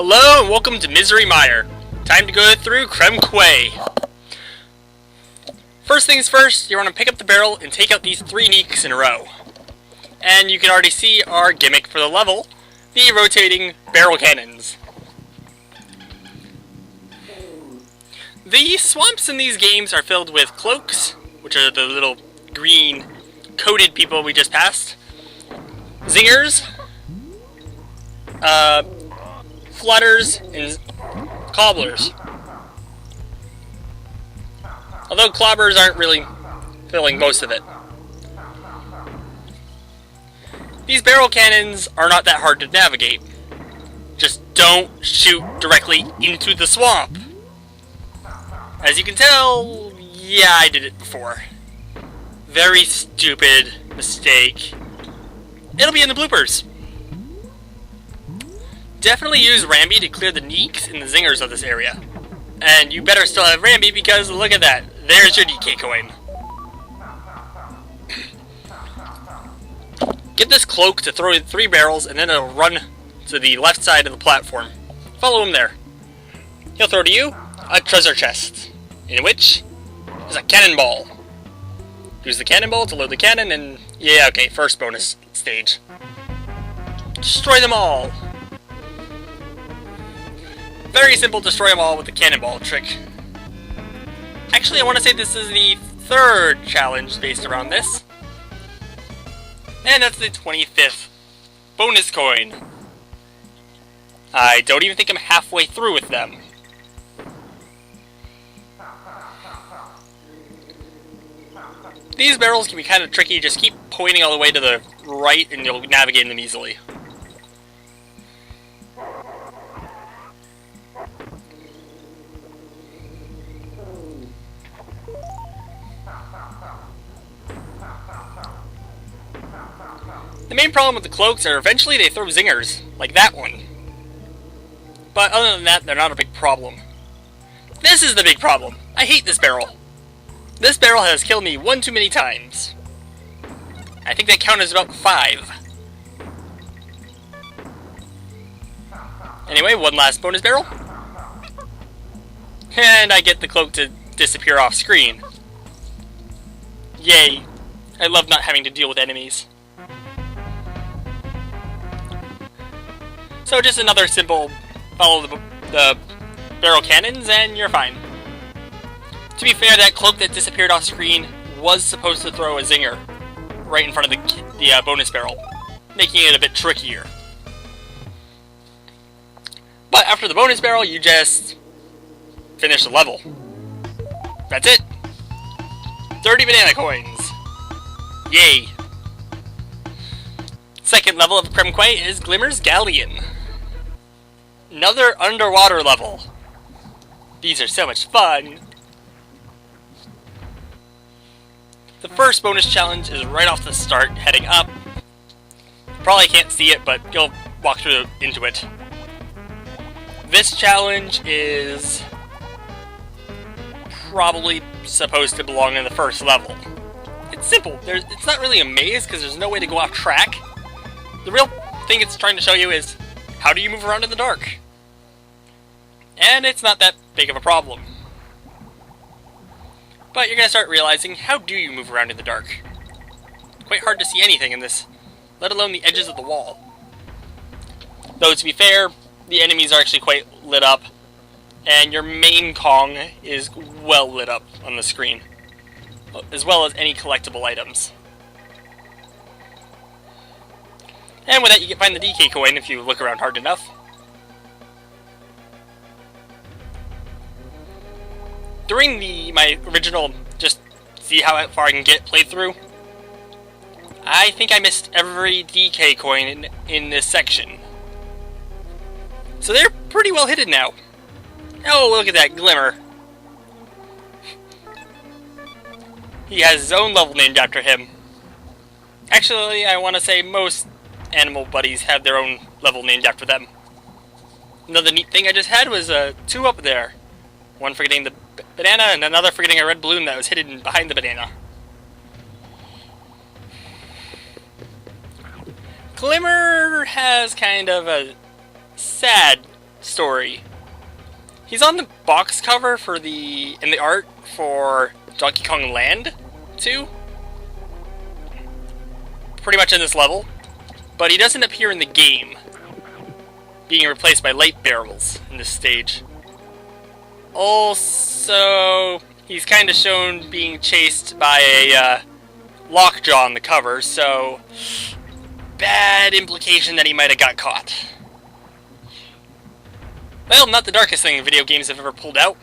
Hello and welcome to Mire. Time to go through Krem Quay. First things first, you want to pick up the barrel and take out these 3 neeks in a row. And you can already see our gimmick for the level, the rotating barrel cannons. The swamps in these games are filled with cloaks, which are the little green coated people we just passed, zingers, flutters, and cobblers. Although clobbers aren't really filling most of it. These barrel cannons are not that hard to navigate. Just don't shoot directly into the swamp. As you can tell, yeah, I did it before. Very stupid mistake. It'll be in the bloopers. Definitely use Ramby to clear the neeks and the zingers of this area. And you better still have Ramby because look at that. There's your DK coin. Get this cloak to throw 3 barrels and then it'll run to the left side of the platform. Follow him there. He'll throw to you a treasure chest, in which is a cannonball. Use the cannonball to load the cannon and yeah, okay, first bonus stage. Destroy them all. Very simple, destroy them all with the cannonball trick. Actually, I want to say this is the 3rd challenge based around this. And that's the 25th bonus coin. I don't even think I'm halfway through with them. These barrels can be kind of tricky, just keep pointing all the way to the right and you'll navigate them easily. The main problem with the cloaks are eventually they throw zingers, like that one. But other than that, they're not a big problem. This is the big problem. I hate this barrel. This barrel has killed me 1 too many times. I think that count is about 5. Anyway, 1 last bonus barrel. And I get the cloak to disappear off screen. Yay. I love not having to deal with enemies. So just another simple follow the barrel cannons and you're fine. To be fair, that cloak that disappeared off screen was supposed to throw a zinger right in front of the bonus barrel, making it a bit trickier. But after the bonus barrel, you just finish the level. That's it. 30 banana coins. Yay. Second level of Krem Quay is Glimmer's Galleon. Another underwater level. These are so much fun. The first bonus challenge is right off the start, heading up. Probably can't see it, but you'll walk through into it. This challenge is probably supposed to belong in the first level. It's simple. It's not really a maze because there's no way to go off track. The real thing it's trying to show you is how do you move around in the dark? And it's not that big of a problem. But you're going to start realizing, how do you move around in the dark? It's quite hard to see anything in this, let alone the edges of the wall. Though to be fair, the enemies are actually quite lit up, and your main Kong is well lit up on the screen, as well as any collectible items. And with that you can find the DK coin if you look around hard enough. During my original just see how far I can get playthrough, I think I missed every DK coin in this section. So they're pretty well hidden now. Oh, look at that Glimmer. He has his own level named after him. Actually, I want to say most animal buddies have their own level named after them. Another neat thing I just had was 2 up there. One for getting the banana and another for getting a red balloon that was hidden behind the banana. Glimmer has kind of a sad story. He's on the box cover for in the art for Donkey Kong Land 2. Pretty much in this level. But he doesn't appear in the game, being replaced by light barrels in this stage. Also, he's kind of shown being chased by a lockjaw on the cover, so bad implication that he might have got caught. Well, not the darkest thing video games have ever pulled out.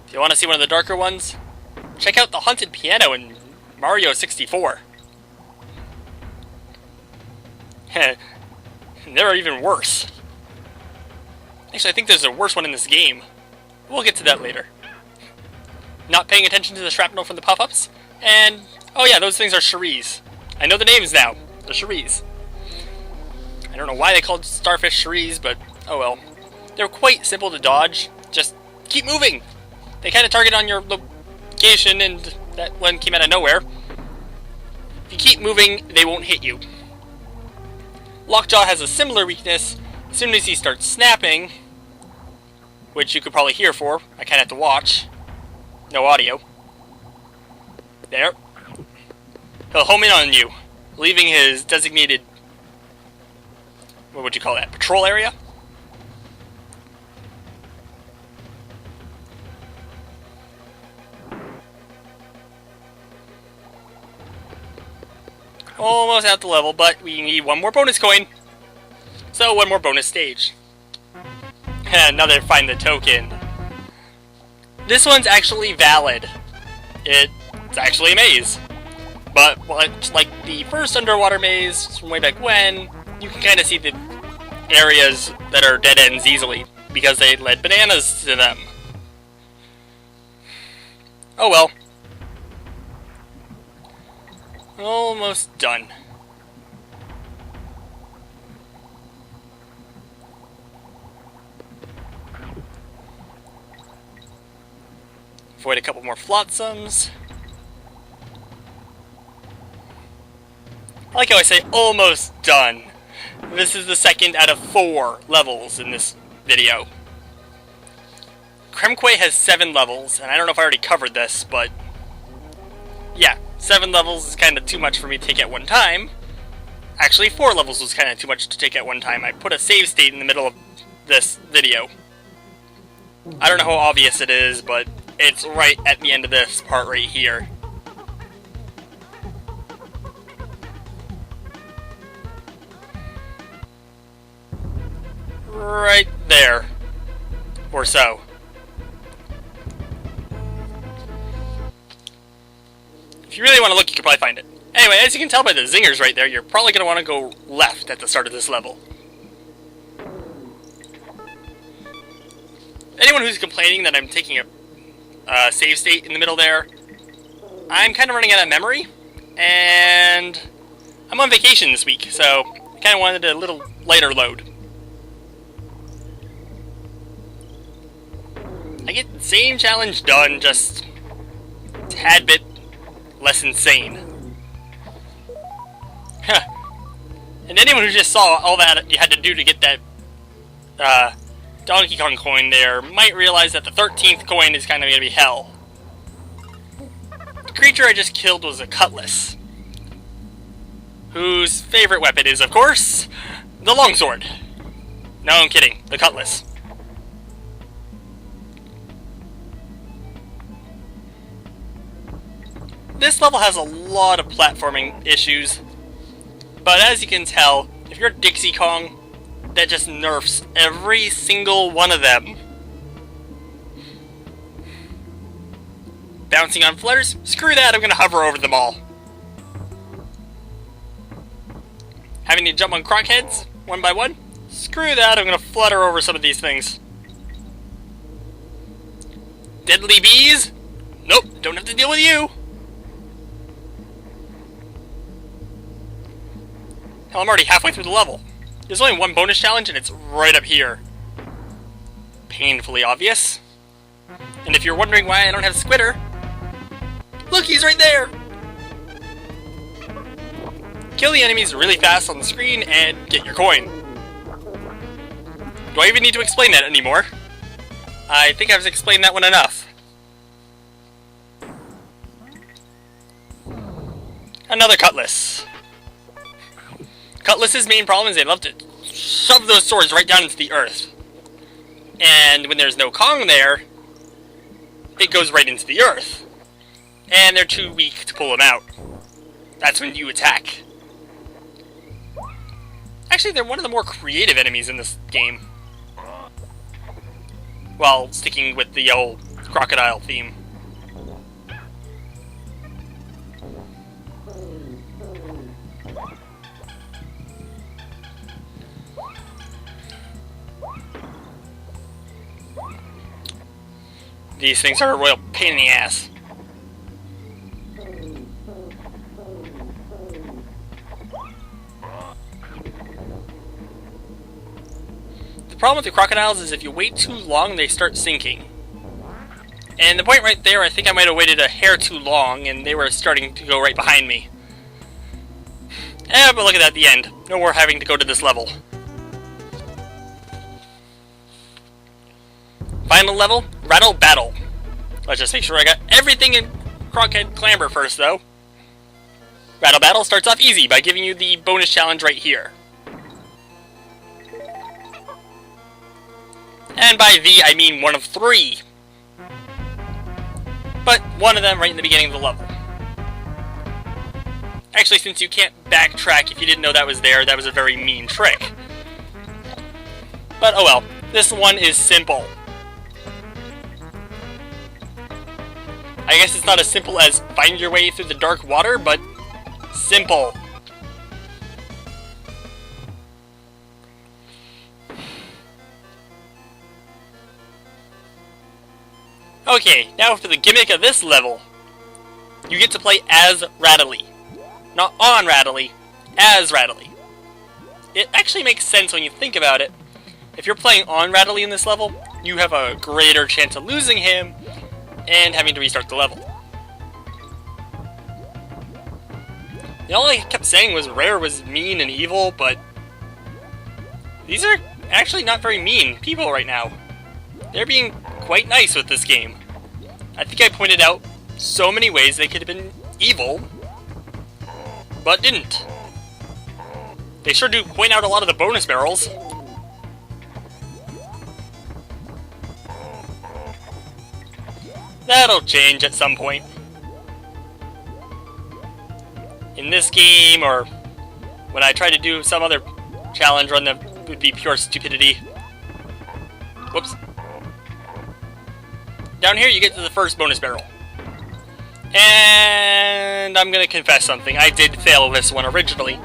If you want to see one of the darker ones, check out the haunted piano in Mario 64. They're even worse. Actually, I think there's a worse one in this game. We'll get to that later. Not paying attention to the shrapnel from the pop-ups, and oh yeah, those things are Cheries. I know the names now. They're Cheries. I don't know why they called starfish Cheries, but oh well. They're quite simple to dodge. Just keep moving. They kind of target on your location, and that one came out of nowhere. If you keep moving, they won't hit you. Lockjaw has a similar weakness. As soon as he starts snapping, which you could probably hear for, I kind of have to watch. No audio. There. He'll home in on you, leaving his designated, what would you call that, patrol area? Almost out the level, but we need one more bonus coin. So, one more bonus stage. Another find the token. This one's actually valid. It's actually a maze. But, like the first underwater maze from way back when, you can kind of see the areas that are dead ends easily, because they led bananas to them. Oh well. Almost done. Avoid a couple more flotsams. I like how I say almost done. This is the second out of 4 levels in this video. Quay has 7 levels, and I don't know if I already covered this, but yeah, 7 levels is kind of too much for me to take at one time. Actually, 4 levels was kind of too much to take at one time. I put a save state in the middle of this video. I don't know how obvious it is, but it's right at the end of this part right here. Right there. Or so. If you really want to look, you can probably find it. Anyway, as you can tell by the zingers right there, you're probably going to want to go left at the start of this level. Anyone who's complaining that I'm taking a save state in the middle there, I'm kind of running out of memory, and I'm on vacation this week, so I kind of wanted a little lighter load. I get the same challenge done, just a tad bit less insane. And anyone who just saw all that you had to do to get that Donkey Kong coin there might realize that the 13th coin is kind of going to be hell. The creature I just killed was a cutlass, whose favorite weapon is, of course, the longsword. No, I'm kidding. The cutlass. This level has a lot of platforming issues, but as you can tell, if you're Dixie Kong, that just nerfs every single one of them. Bouncing on flutters? Screw that, I'm gonna hover over them all. Having to jump on crockheads, one by one? Screw that, I'm gonna flutter over some of these things. Deadly bees? Nope, don't have to deal with you. Hell, I'm already halfway through the level. There's only one bonus challenge, and it's right up here. Painfully obvious. And if you're wondering why I don't have Squitter, look, he's right there! Kill the enemies really fast on the screen and get your coin. Do I even need to explain that anymore? I think I've explained that one enough. Another Cutlass. Cutlass's main problem is they love to shove those swords right down into the earth. And when there's no Kong there, it goes right into the earth. And they're too weak to pull them out. That's when you attack. Actually, they're one of the more creative enemies in this game. While sticking with the old crocodile theme. These things are a royal pain in the ass. The problem with the crocodiles is if you wait too long, they start sinking. And the point right there, I think I might have waited a hair too long, and they were starting to go right behind me. But look at that at the end. No more having to go to this level. Final level, Rattle Battle. Let's just make sure I got everything in Crockhead Clamber first, though. Rattle Battle starts off easy by giving you the bonus challenge right here. And by the, I mean one of 3. But one of them right in the beginning of the level. Actually, since you can't backtrack if you didn't know that was there, that was a very mean trick. But oh well, this one is simple. I guess it's not as simple as find your way through the dark water, but simple. Okay, now for the gimmick of this level. You get to play as Rattly. Not on Rattly, as Rattly. It actually makes sense when you think about it. If you're playing on Rattly in this level, you have a greater chance of losing him and having to restart the level. All I kept saying was Rare was mean and evil, but these are actually not very mean people right now. They're being quite nice with this game. I think I pointed out so many ways they could have been evil, but didn't. They sure do point out a lot of the bonus barrels. That'll change at some point. In this game, or when I try to do some other challenge run that would be pure stupidity. Whoops. Down here you get to the first bonus barrel. And I'm gonna confess something. I did fail this one originally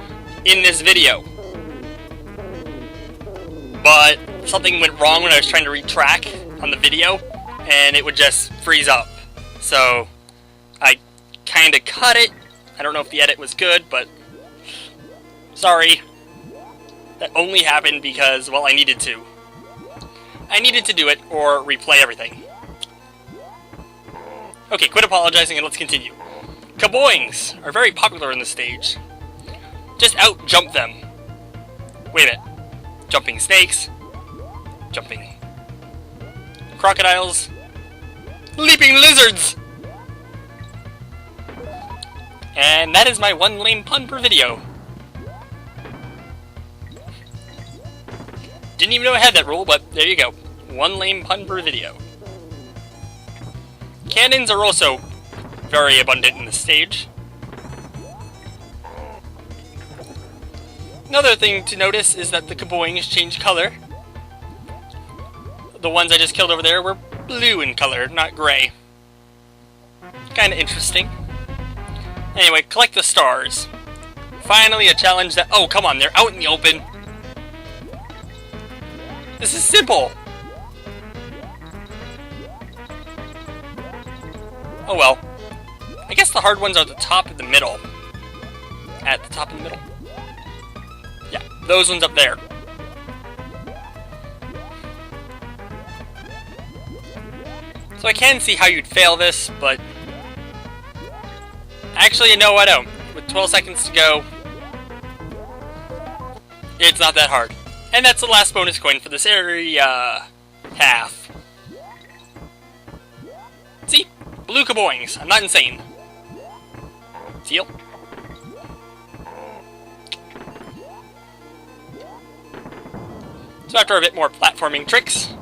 in this video. But something went wrong when I was trying to retrack on the video, and it would just freeze up. So I kinda cut it. I don't know if the edit was good, but sorry. That only happened because, well, I needed to. I needed to do it or replay everything. Okay, quit apologizing and let's continue. Kaboings are very popular in this stage. Just out-jump them. Wait a minute. Jumping snakes. Jumping crocodiles. Leaping lizards! And that is my one lame pun per video. Didn't even know I had that rule, but there you go. One lame pun per video. Cannons are also very abundant in this stage. Another thing to notice is that the kaboings change color. The ones I just killed over there were blue in color, not gray. Kinda interesting. Anyway, collect the stars. Finally a challenge that... Oh, come on, they're out in the open. This is simple. Oh well. I guess the hard ones are at the top and the middle. At the top and the middle. Yeah, those ones up there. So I can see how you'd fail this, but... Actually, no, I don't. With 12 seconds to go, it's not that hard. And that's the last bonus coin for this area. Half. See? Blue kaboings. I'm not insane. Teal. So after a bit more platforming tricks,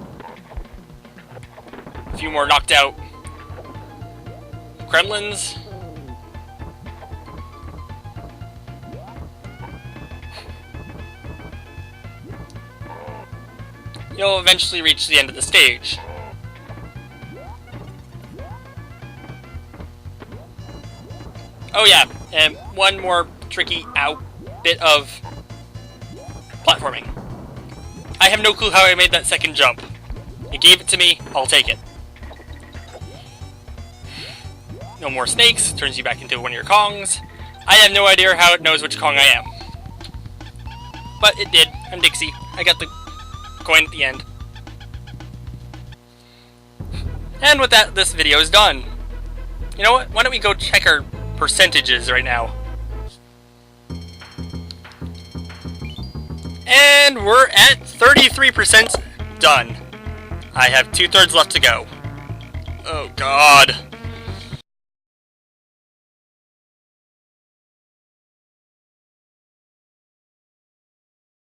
a few more knocked out Kremlins, you'll eventually reach the end of the stage. Oh yeah, and one more tricky bit of platforming. I have no clue how I made that second jump. It gave it to me, I'll take it. No more snakes, turns you back into one of your Kongs. I have no idea how it knows which Kong I am. But it did. I'm Dixie. I got the coin at the end. And with that, this video is done. You know what? Why don't we go check our percentages right now? And we're at 33% done. I have 2/3 left to go. Oh god.